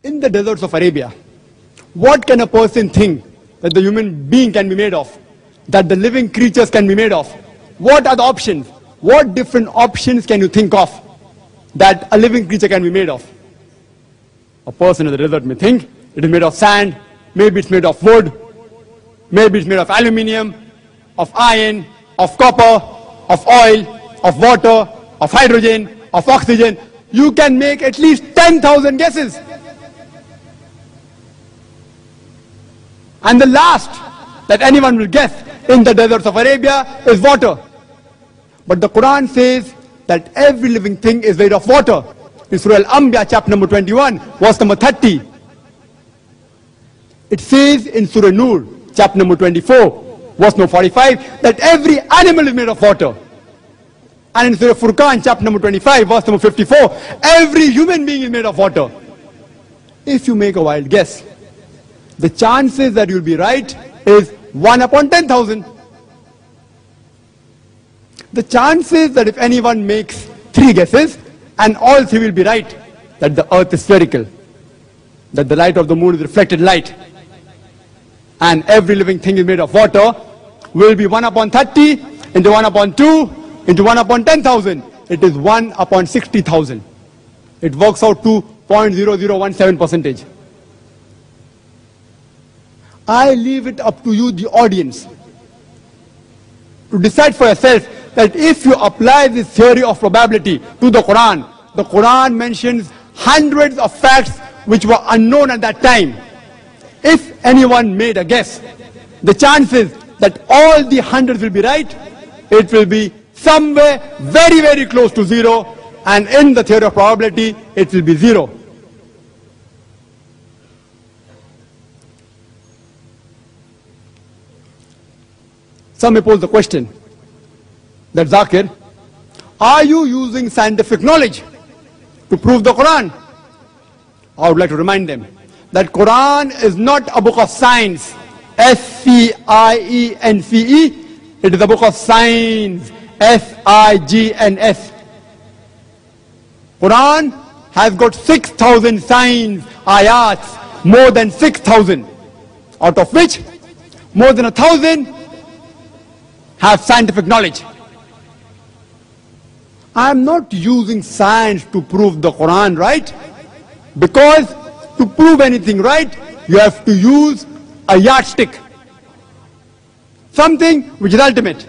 In the deserts of Arabia, what can a person think that the human being can be made of? That the living creatures can be made of? What are the options? What different options can you think of that a living creature can be made of? A person in the desert may think it is made of sand, maybe it's made of wood, maybe it's made of aluminium, of iron, of copper, of oil, of water, of hydrogen, of oxygen. You can make at least 10,000 guesses. And the last that anyone will guess in the deserts of Arabia is water. But the Quran says that every living thing is made of water. In Surah Al-Anbiya, chapter number 21, verse number 30. It says in Surah Nur, chapter number 24, verse number 45, that every animal is made of water. And in Surah Furqan, chapter number 25, verse number 54, every human being is made of water. If you make a wild guess, the chances that you'll be right is 1 upon 10,000. The chances that if anyone makes 3 guesses and all 3 will be right, that the earth is spherical, that the light of the moon is reflected light, and every living thing is made of water, will be 1 upon 30 into 1 upon 2 into 1 upon 10,000. It is 1 upon 60,000. It works out to 0.0017%. I leave it up to you, the audience, to decide for yourself that if you apply this theory of probability to the Quran mentions hundreds of facts which were unknown at that time. If anyone made a guess, the chances that all the hundreds will be right, it will be somewhere very, very close to 0, and in the theory of probability, it will be 0. Some may pose the question that, Zakir, are you using scientific knowledge to prove the Quran? I would like to remind them that Quran is not a book of science, S-C-I-E-N-C-E. It is a book of signs, S-I-G-N-S. Quran has got 6,000 signs, ayats, more than 6,000, out of which more than 1,000 have scientific knowledge. I am not using science to prove the Quran right, because to prove anything right, you have to use a yardstick, something which is ultimate.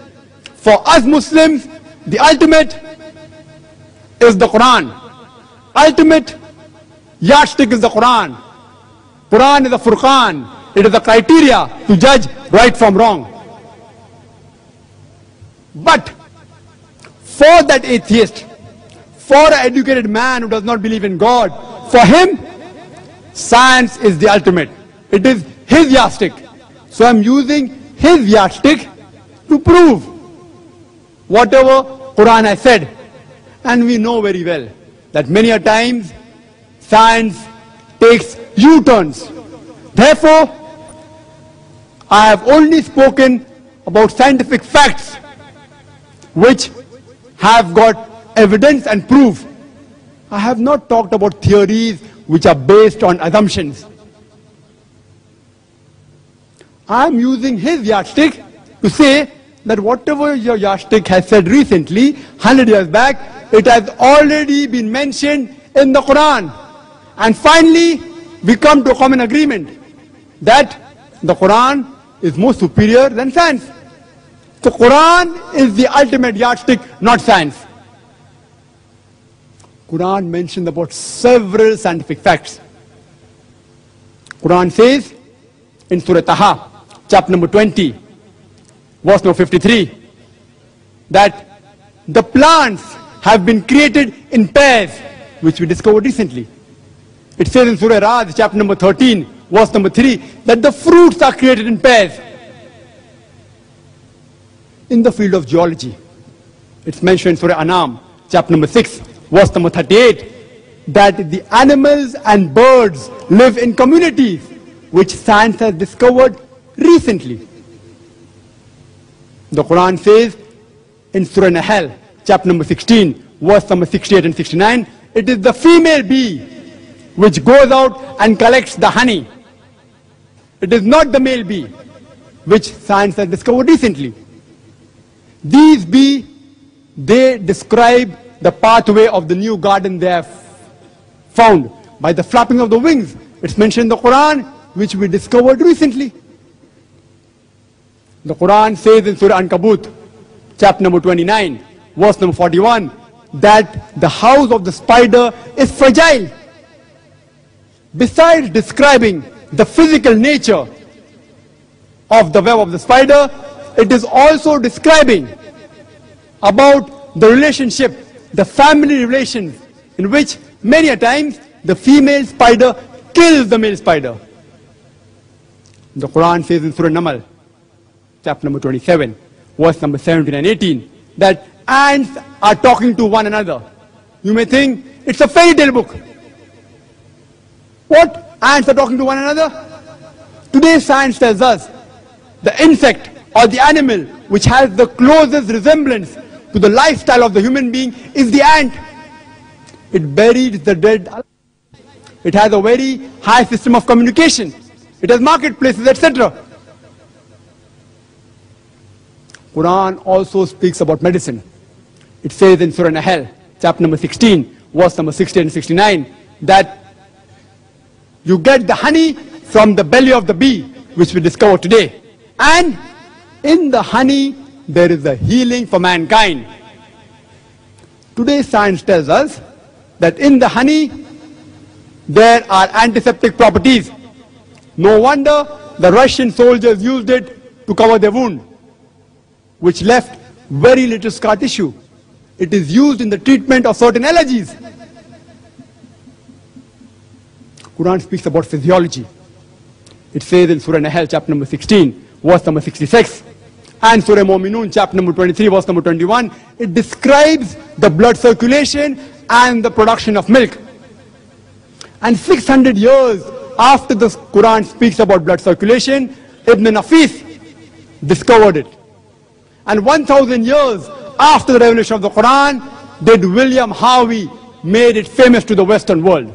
For us Muslims, the ultimate is the Quran. Ultimate yardstick is the Quran. Quran is a Furqan. It is a criteria to judge right from wrong. But for that atheist, for an educated man who does not believe in God, for him, science is the ultimate. It is his yardstick. So I'm using his yardstick to prove whatever Quran has said. And we know very well that many a times science takes U-turns. Therefore, I have only spoken about scientific facts which have got evidence and proof. I have not talked about theories which are based on assumptions. I am using his yardstick to say that whatever your yardstick has said recently, 100 years back, it has already been mentioned in the Quran. And finally, we come to a common agreement that the Quran is more superior than science. The Quran is the ultimate yardstick, not science. Quran mentions about several scientific facts. Quran says in Surah Taha, chapter number 20, verse number 53, that the plants have been created in pairs, which we discovered recently. It says in Surah Ra'd, chapter number 13, verse number 3, that the fruits are created in pairs. In the field of geology, it's mentioned in Surah Anam, chapter number 6, verse number 38, that the animals and birds live in communities, which science has discovered recently. The Quran says in Surah Nahl, chapter number 16, verse number 68 and 69, it is the female bee which goes out and collects the honey. It is not the male bee, which science has discovered recently. These bees, they describe the pathway of the new garden they have found by the flapping of the wings. It's mentioned in the Quran, which we discovered recently. The Quran says in Surah Ankabut, chapter number 29, verse number 41, that the house of the spider is fragile. Besides describing the physical nature of the web of the spider, it is also describing about the relationship, the family relations, in which many a times the female spider kills the male spider. The Quran says in Surah Namal, chapter number 27, verse number 17 and 18, that ants are talking to one another. You may think it's a fairy tale book. What? Ants are talking to one another? Today science tells us the insect or the animal which has the closest resemblance to the lifestyle of the human being is the ant. It buries the dead alive. It has a very high system of communication. It has marketplaces, etc. Quran also speaks about medicine. It says in Surah Nahl, chapter number 16, verse number 60 and 69, that you get the honey from the belly of the bee, which we discovered today. And in the honey, there is a healing for mankind. Today science tells us that in the honey, there are antiseptic properties. No wonder the Russian soldiers used it to cover their wound, which left very little scar tissue. It is used in the treatment of certain allergies. Quran speaks about physiology. It says in Surah Nahl, chapter number 16, verse number 66, and Surah Mu'minun, chapter number 23, verse number 21, it describes the blood circulation and the production of milk. And 600 years after the Quran speaks about blood circulation, Ibn Nafis discovered it. And 1,000 years after the revelation of the Quran, did William Harvey made it famous to the Western world.